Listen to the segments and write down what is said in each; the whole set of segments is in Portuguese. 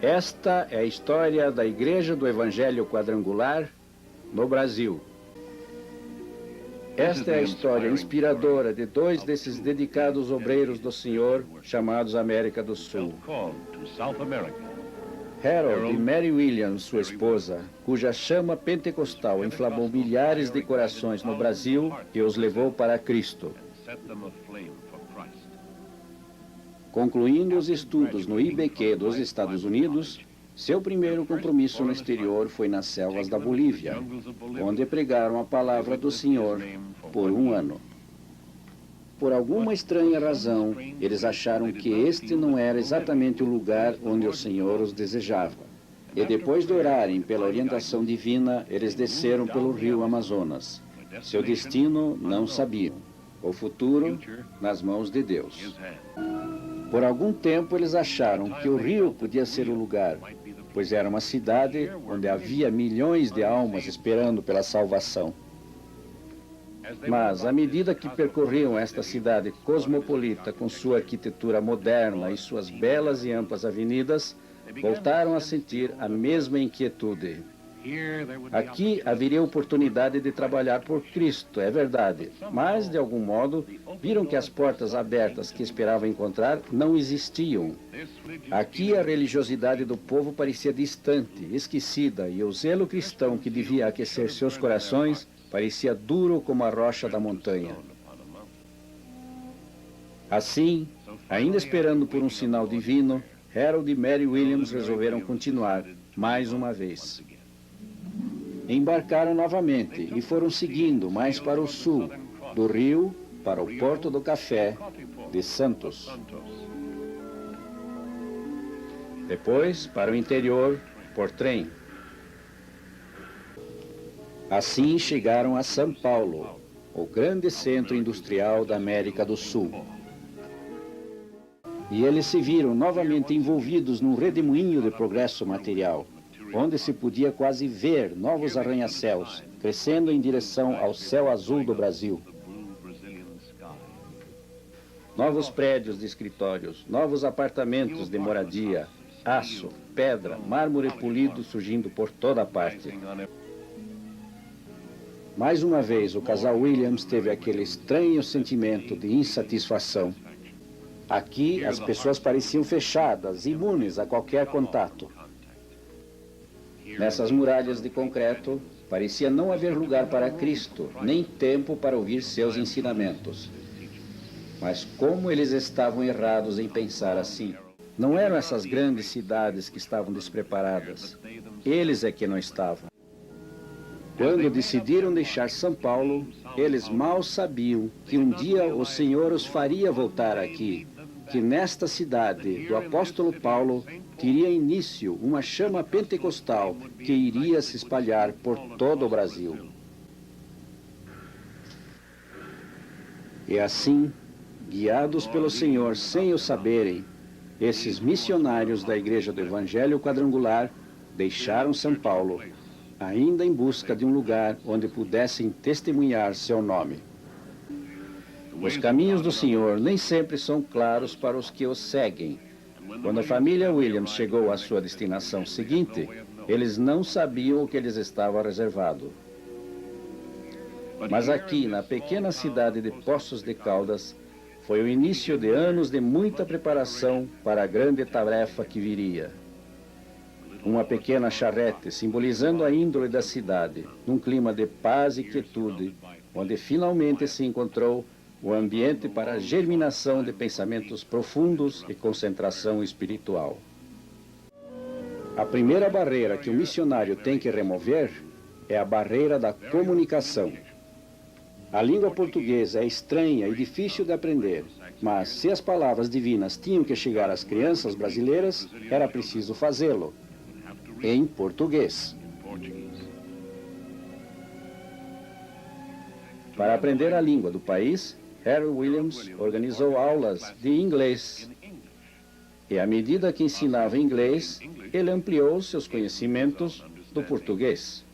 Esta é a história da Igreja do Evangelho Quadrangular no Brasil. Esta é a história inspiradora de dois desses dedicados obreiros do Senhor, chamados América do Sul. Harold e Mary Williams, sua esposa, cuja chama pentecostal inflamou milhares de corações no Brasil e os levou para Cristo. Concluindo os estudos no IBQ dos Estados Unidos, seu primeiro compromisso no exterior foi nas selvas da Bolívia, onde pregaram a palavra do Senhor por um ano. Por alguma estranha razão, eles acharam que este não era exatamente o lugar onde o Senhor os desejava. E depois de orarem pela orientação divina, eles desceram pelo rio Amazonas. Seu destino não sabiam. O futuro nas mãos de Deus. Por algum tempo eles acharam que o rio podia ser o lugar, pois era uma cidade onde havia milhões de almas esperando pela salvação. Mas, à medida que percorriam esta cidade cosmopolita com sua arquitetura moderna e suas belas e amplas avenidas, voltaram a sentir a mesma inquietude. Aqui haveria oportunidade de trabalhar por Cristo, é verdade, mas, de algum modo, viram que as portas abertas que esperavam encontrar não existiam. Aqui a religiosidade do povo parecia distante, esquecida, e o zelo cristão que devia aquecer seus corações parecia duro como a rocha da montanha. Assim, ainda esperando por um sinal divino, Harold e Mary Williams resolveram continuar, mais uma vez. Embarcaram novamente e foram seguindo mais para o sul, do rio para o Porto do Café de Santos. Depois, para o interior, por trem. Assim chegaram a São Paulo, o grande centro industrial da América do Sul. E eles se viram novamente envolvidos num redemoinho de progresso material, onde se podia quase ver novos arranha-céus, crescendo em direção ao céu azul do Brasil. Novos prédios de escritórios, novos apartamentos de moradia, aço, pedra, mármore polido surgindo por toda parte. Mais uma vez, o casal Williams teve aquele estranho sentimento de insatisfação. Aqui, as pessoas pareciam fechadas, imunes a qualquer contato. Nessas muralhas de concreto, parecia não haver lugar para Cristo, nem tempo para ouvir seus ensinamentos. Mas como eles estavam errados em pensar assim? Não eram essas grandes cidades que estavam despreparadas. Eles é que não estavam. Quando decidiram deixar São Paulo, eles mal sabiam que um dia o Senhor os faria voltar aqui, que nesta cidade do apóstolo Paulo teria início uma chama pentecostal que iria se espalhar por todo o Brasil. E assim, guiados pelo Senhor sem o saberem, esses missionários da Igreja do Evangelho Quadrangular deixaram São Paulo, ainda em busca de um lugar onde pudessem testemunhar seu nome. Os caminhos do Senhor nem sempre são claros para os que os seguem. Quando a família Williams chegou à sua destinação seguinte, eles não sabiam o que lhes estava reservado. Mas aqui, na pequena cidade de Poços de Caldas, foi o início de anos de muita preparação para a grande tarefa que viria. Uma pequena charrete simbolizando a índole da cidade, num clima de paz e quietude, onde finalmente se encontrou o ambiente para a germinação de pensamentos profundos e concentração espiritual. A primeira barreira que o missionário tem que remover é a barreira da comunicação. A língua portuguesa é estranha e difícil de aprender, mas se as palavras divinas tinham que chegar às crianças brasileiras, era preciso fazê-lo em português. Para aprender a língua do país, Harold Williams organizou aulas de inglês. E à medida que ensinava inglês, ele ampliou seus conhecimentos do português.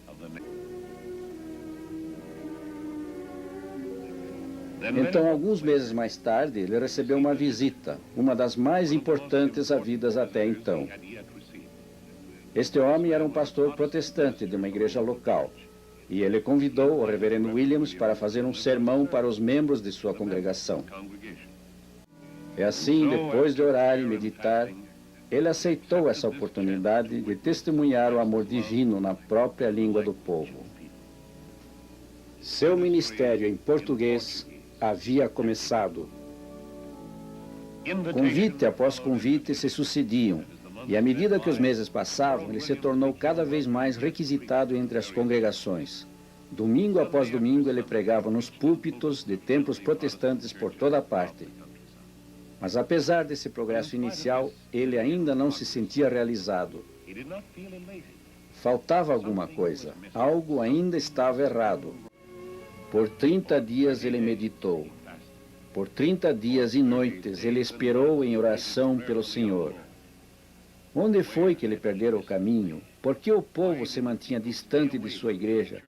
Então, alguns meses mais tarde, ele recebeu uma visita, uma das mais importantes havidas até então. Este homem era um pastor protestante de uma igreja local, e ele convidou o reverendo Williams para fazer um sermão para os membros de sua congregação. E assim, depois de orar e meditar, ele aceitou essa oportunidade de testemunhar o amor divino na própria língua do povo. Seu ministério em português havia começado. Convite após convite se sucediam, e à medida que os meses passavam, ele se tornou cada vez mais requisitado entre as congregações. Domingo após domingo, ele pregava nos púlpitos de templos protestantes por toda parte. Mas apesar desse progresso inicial, ele ainda não se sentia realizado. Faltava alguma coisa, algo ainda estava errado. Por 30 dias ele meditou. Por 30 dias e noites ele esperou em oração pelo Senhor. Onde foi que ele perdera o caminho? Por que o povo se mantinha distante de sua igreja?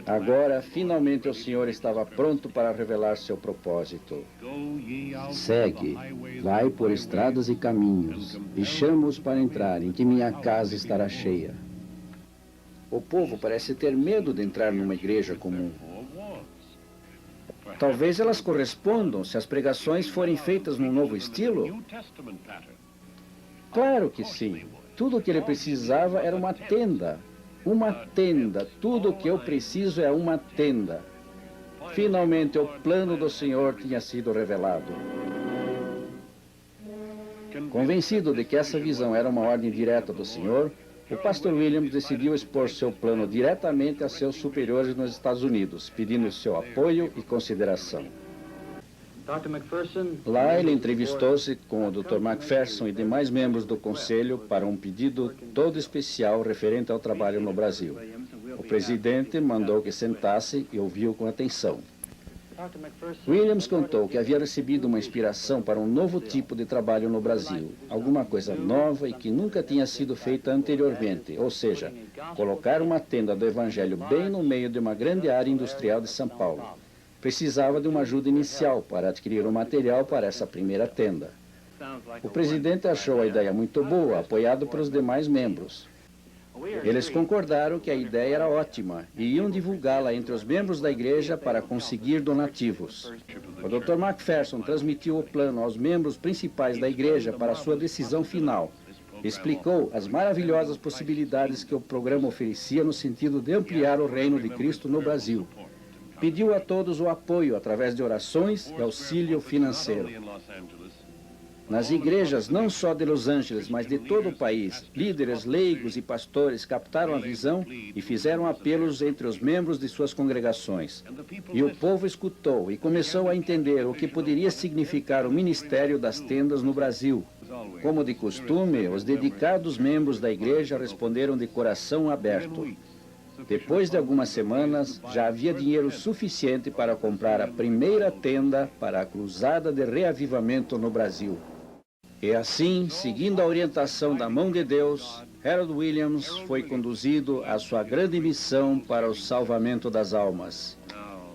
Agora, finalmente, o Senhor estava pronto para revelar seu propósito. Segue, vai por estradas e caminhos, e chama-os para entrarem, que minha casa estará cheia. O povo parece ter medo de entrar numa igreja comum. Talvez elas correspondam se as pregações forem feitas num novo estilo? Claro que sim. Tudo o que ele precisava era uma tenda. Uma tenda. Tudo o que eu preciso é uma tenda. Finalmente, o plano do Senhor tinha sido revelado. Convencido de que essa visão era uma ordem direta do Senhor, o pastor Williams decidiu expor seu plano diretamente a seus superiores nos Estados Unidos, pedindo seu apoio e consideração. Lá ele entrevistou-se com o Dr. McPherson e demais membros do conselho para um pedido todo especial referente ao trabalho no Brasil. O presidente mandou que sentasse e ouviu com atenção. Williams contou que havia recebido uma inspiração para um novo tipo de trabalho no Brasil, alguma coisa nova e que nunca tinha sido feita anteriormente, ou seja, colocar uma tenda do Evangelho bem no meio de uma grande área industrial de São Paulo. Precisava de uma ajuda inicial para adquirir o material para essa primeira tenda. O presidente achou a ideia muito boa, apoiado pelos demais membros. Eles concordaram que a ideia era ótima e iam divulgá-la entre os membros da igreja para conseguir donativos. O Dr. McPherson transmitiu o plano aos membros principais da igreja para sua decisão final. Explicou as maravilhosas possibilidades que o programa oferecia no sentido de ampliar o reino de Cristo no Brasil. Pediu a todos o apoio através de orações e auxílio financeiro. Nas igrejas, não só de Los Angeles, mas de todo o país, líderes, leigos e pastores captaram a visão e fizeram apelos entre os membros de suas congregações. E o povo escutou e começou a entender o que poderia significar o ministério das tendas no Brasil. Como de costume, os dedicados membros da igreja responderam de coração aberto. Depois de algumas semanas, já havia dinheiro suficiente para comprar a primeira tenda para a cruzada de reavivamento no Brasil. E assim, seguindo a orientação da mão de Deus, Harold Williams foi conduzido à sua grande missão para o salvamento das almas.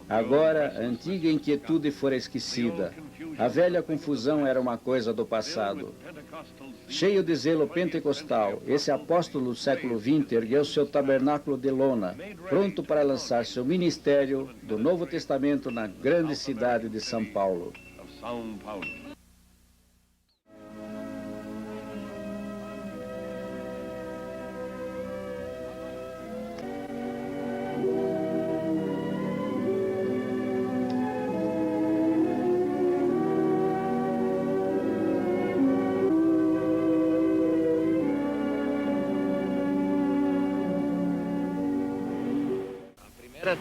Agora, a antiga inquietude fora esquecida. A velha confusão era uma coisa do passado. Cheio de zelo pentecostal, esse apóstolo do século XX ergueu seu tabernáculo de lona, pronto para lançar seu ministério do Novo Testamento na grande cidade de São Paulo.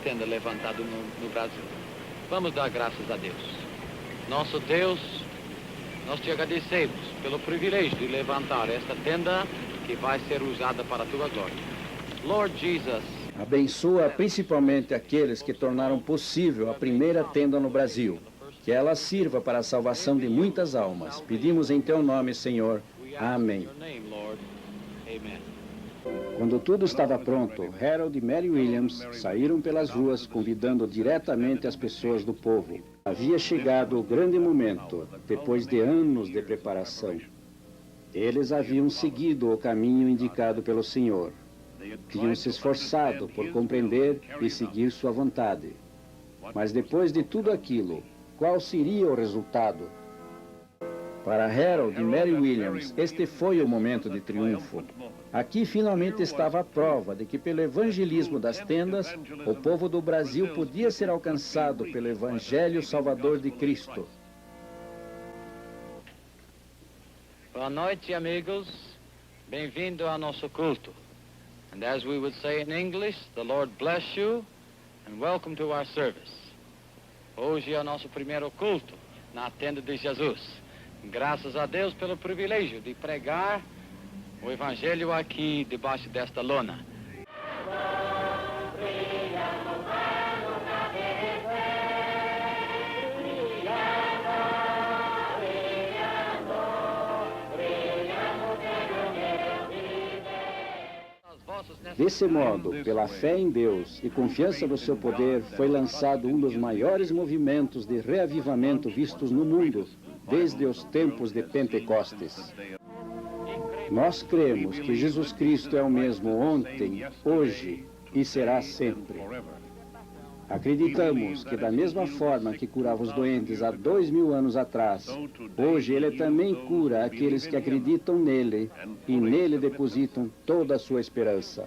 Tenda levantada no Brasil. Vamos dar graças a Deus. Nosso Deus, nós te agradecemos pelo privilégio de levantar esta tenda que vai ser usada para a tua glória. Lord Jesus, abençoa principalmente aqueles que tornaram possível a primeira tenda no Brasil. Que ela sirva para a salvação de muitas almas. Pedimos em teu nome, Senhor. Amém. Quando tudo estava pronto, Harold e Mary Williams saíram pelas ruas convidando diretamente as pessoas do povo. Havia chegado o grande momento, depois de anos de preparação. Eles haviam seguido o caminho indicado pelo Senhor. Tinham se esforçado por compreender e seguir sua vontade. Mas depois de tudo aquilo, qual seria o resultado? Para Harold e Mary Williams, este foi o momento de triunfo. Aqui finalmente estava a prova de que pelo evangelismo das tendas, o povo do Brasil podia ser alcançado pelo Evangelho Salvador de Cristo. Boa noite, amigos. Bem-vindo ao nosso culto. And as we would say in English, the Lord bless you and welcome to our service. Hoje é o nosso primeiro culto na tenda de Jesus. Graças a Deus pelo privilégio de pregar o Evangelho aqui debaixo desta lona. Desse modo, pela fé em Deus e confiança no seu poder, foi lançado um dos maiores movimentos de reavivamento vistos no mundo desde os tempos de Pentecostes. Nós cremos que Jesus Cristo é o mesmo ontem, hoje e será sempre. Acreditamos que da mesma forma que curava os doentes há 2000 anos atrás, hoje Ele também cura aqueles que acreditam nele e nele depositam toda a sua esperança.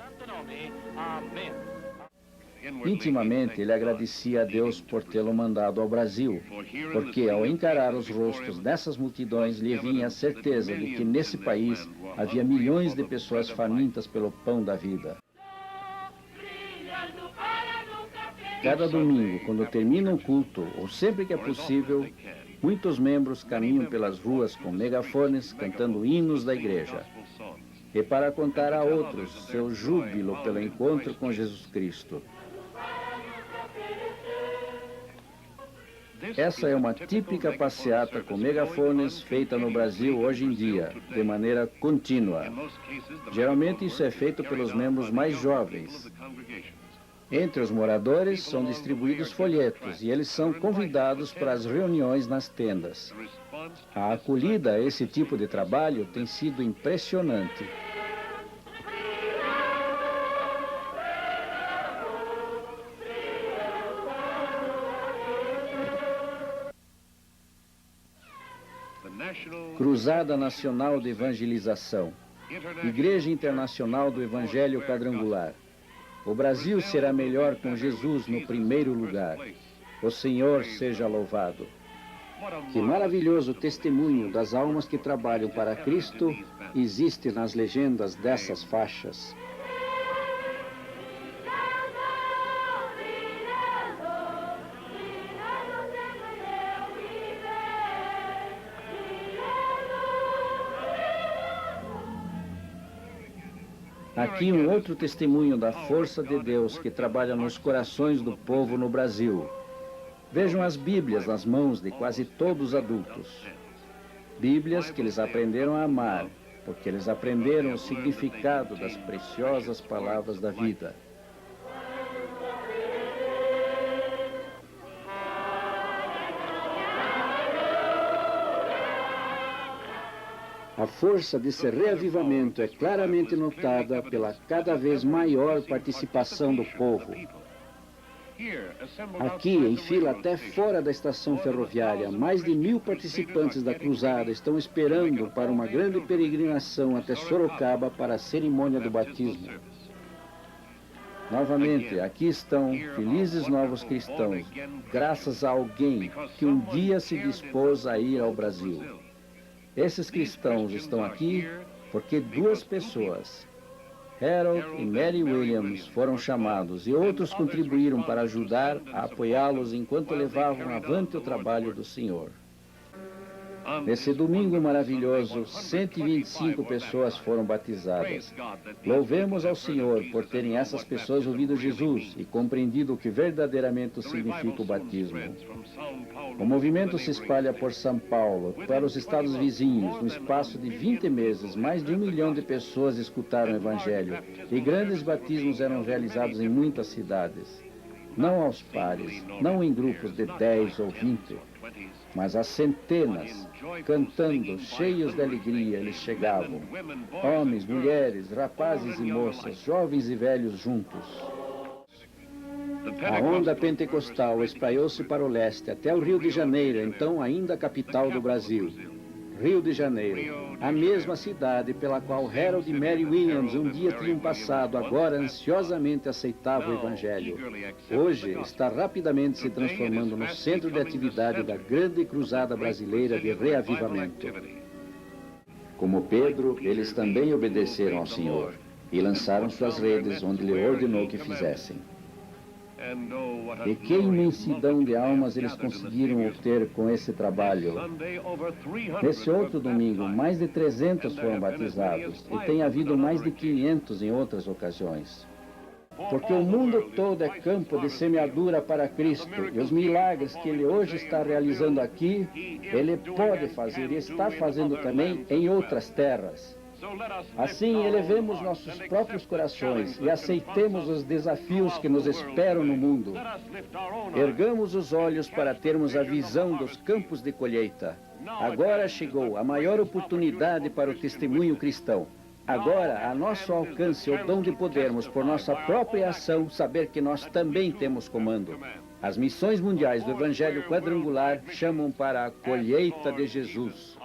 Intimamente, ele agradecia a Deus por tê-lo mandado ao Brasil, porque ao encarar os rostos dessas multidões, lhe vinha a certeza de que nesse país havia milhões de pessoas famintas pelo pão da vida. Cada domingo, quando termina um culto, ou sempre que é possível, muitos membros caminham pelas ruas com megafones cantando hinos da igreja. E para contar a outros seu júbilo pelo encontro com Jesus Cristo. Essa é uma típica passeata com megafones feita no Brasil hoje em dia, de maneira contínua. Geralmente isso é feito pelos membros mais jovens. Entre os moradores são distribuídos folhetos e eles são convidados para as reuniões nas tendas. A acolhida a esse tipo de trabalho tem sido impressionante. Cruzada Nacional de Evangelização, Igreja Internacional do Evangelho Quadrangular. O Brasil será melhor com Jesus no primeiro lugar. O Senhor seja louvado. Que maravilhoso testemunho das almas que trabalham para Cristo existe nas legendas dessas faixas. Aqui um outro testemunho da força de Deus que trabalha nos corações do povo no Brasil. Vejam as Bíblias nas mãos de quase todos os adultos. Bíblias que eles aprenderam a amar, porque eles aprenderam o significado das preciosas palavras da vida. A força desse reavivamento é claramente notada pela cada vez maior participação do povo. Aqui, em fila até fora da estação ferroviária, mais de 1000 participantes da cruzada estão esperando para uma grande peregrinação até Sorocaba para a cerimônia do batismo. Novamente, aqui estão felizes novos cristãos, graças a alguém que um dia se dispôs a ir ao Brasil. Esses cristãos estão aqui porque 2 pessoas, Harold e Mary Williams, foram chamados e outros contribuíram para ajudar a apoiá-los enquanto levavam avante o trabalho do Senhor. Nesse domingo maravilhoso, 125 pessoas foram batizadas. Louvemos ao Senhor por terem essas pessoas ouvido Jesus e compreendido o que verdadeiramente significa o batismo. O movimento se espalha por São Paulo, para os estados vizinhos. No espaço de 20 meses, mais de 1 milhão de pessoas escutaram o Evangelho e grandes batismos eram realizados em muitas cidades. Não aos pares, não em grupos de 10 ou 20, mas as centenas, cantando, cheios de alegria, eles chegavam. Homens, mulheres, rapazes e moças, jovens e velhos juntos. A onda pentecostal espraiou-se para o leste, até o Rio de Janeiro, então ainda capital do Brasil. Rio de Janeiro, a mesma cidade pela qual Harold e Mary Williams um dia tinham passado, agora ansiosamente aceitava o Evangelho. Hoje está rapidamente se transformando no centro de atividade da grande cruzada brasileira de reavivamento. Como Pedro, eles também obedeceram ao Senhor e lançaram suas redes onde lhe ordenou que fizessem. E que imensidão de almas eles conseguiram obter com esse trabalho. Nesse outro domingo, mais de 300 foram batizados e tem havido mais de 500 em outras ocasiões. Porque o mundo todo é campo de semeadura para Cristo, e os milagres que Ele hoje está realizando aqui, Ele pode fazer e está fazendo também em outras terras. Assim, elevemos nossos próprios corações e aceitemos os desafios que nos esperam no mundo. Ergamos os olhos para termos a visão dos campos de colheita. Agora chegou a maior oportunidade para o testemunho cristão. Agora, a nosso alcance o dom de podermos, por nossa própria ação, saber que nós também temos comando. As missões mundiais do Evangelho Quadrangular chamam para a colheita de Jesus.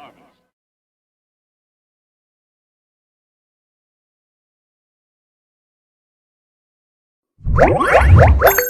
What?